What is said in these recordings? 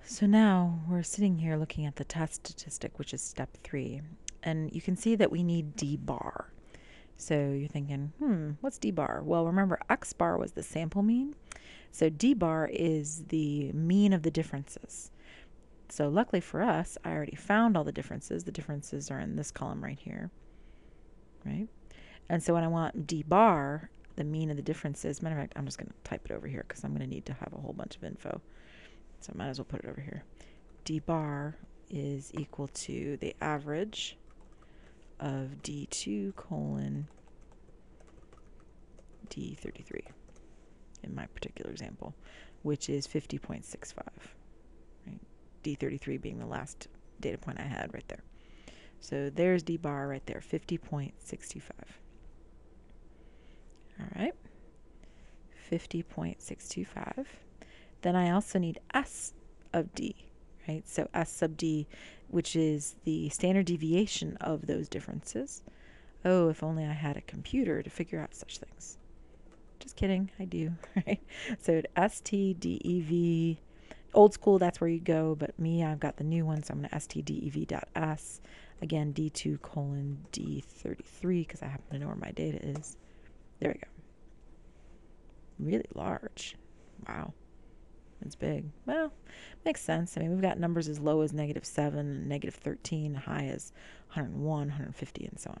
So now we're sitting here looking at the test statistic, which is step 3, and you can see that we need d bar. So you're thinking, what's d bar? Well, remember x bar was the sample mean, so d bar is the mean of the differences. So luckily for us, I already found all the differences. The differences are in this column right here, right? And so when I want d bar, the mean of the differences, matter of fact, I'm just going to type it over here because I'm going to need to have a whole bunch of info. So I might as well put it over here. D bar is equal to the average of D2 colon D33 in my particular example, which is 50.65. Right? D33 being the last data point I had right there. So there's D bar right there, 50.65. All right, 50.625. Then I also need S of D, right? So S sub D, which is the standard deviation of those differences. Oh, if only I had a computer to figure out such things. Just kidding, I do, right? So STDEV, old school, that's where you go, but me, I've got the new one, so I'm going to STDEV.S. Again, D2 colon D33, because I happen to know where my data is. There we go. Really large. Wow. It's big. Well, makes sense. I mean, we've got numbers as low as -7 and -13, high as 101, 150, and so on.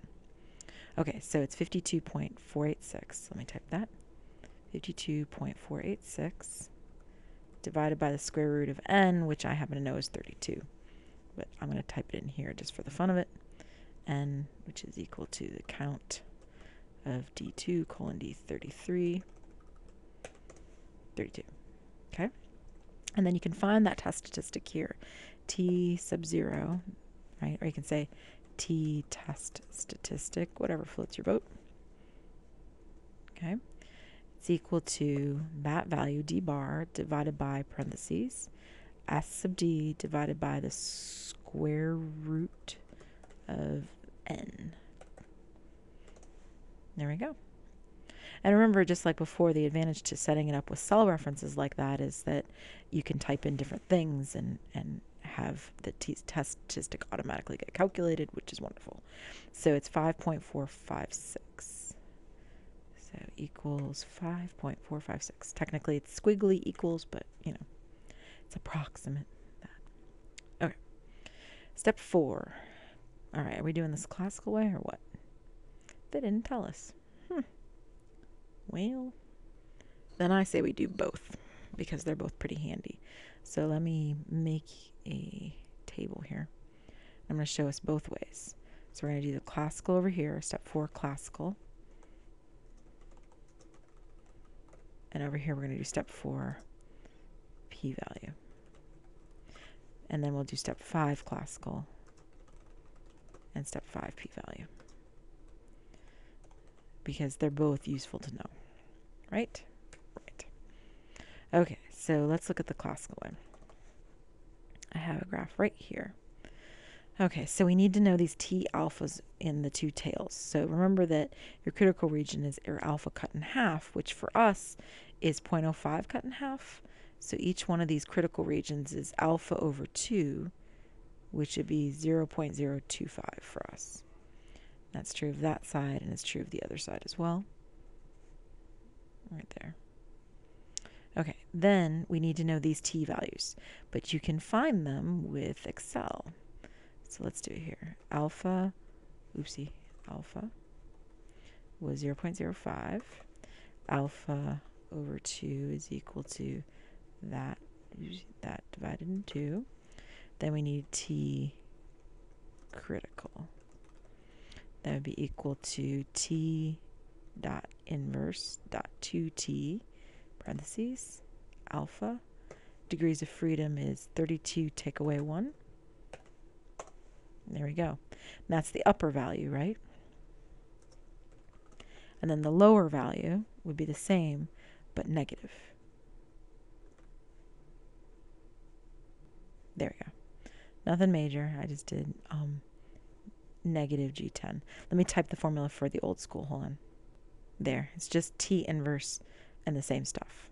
Okay, so it's 52.486. Let me type that. 52.486 divided by the square root of n, which I happen to know is 32. But I'm going to type it in here just for the fun of it. N, which is equal to the count of D2 colon D33, 32. Okay? And then you can find that test statistic here, t sub 0, right? Or you can say t test statistic, whatever floats your boat. Okay? It's equal to that value, d bar, divided by parentheses, s sub d divided by the square root of n. There we go. And remember, just like before, the advantage to setting it up with cell references like that is that you can type in different things and have the test statistic automatically get calculated, which is wonderful. So it's 5.456. So equals 5.456. Technically, it's squiggly equals, but, you know, it's approximate. That. Okay. Step 4. All right, are we doing this classical way or what? They didn't tell us. Well, then I say we do both because they're both pretty handy. So let me make a table here. I'm going to show us both ways. So we're going to do the classical over here, step 4 classical. And over here we're going to do step 4 p-value. And then we'll do step 5 classical and step 5 p-value. Because they're both useful to know. Right? Right. Okay, so let's look at the classical one. I have a graph right here. Okay, so we need to know these T alphas in the two tails. So remember that your critical region is your alpha cut in half, which for us is 0.05 cut in half. So each one of these critical regions is alpha over 2, which would be 0.025 for us. That's true of that side, and it's true of the other side as well. Right there. Okay, then we need to know these t values, but you can find them with Excel. So let's do it here. Alpha was 0.05. Alpha over 2 is equal to that divided in 2. Then we need t critical. That would be equal to t dot inverse dot 2t parentheses alpha. Degrees of freedom is 32 take away 1. There we go. And that's the upper value, right? And then the lower value would be the same, but negative. There we go. Nothing major. I just did negative G10. Let me type the formula for the old school. Hold on. There. It's just T inverse and the same stuff.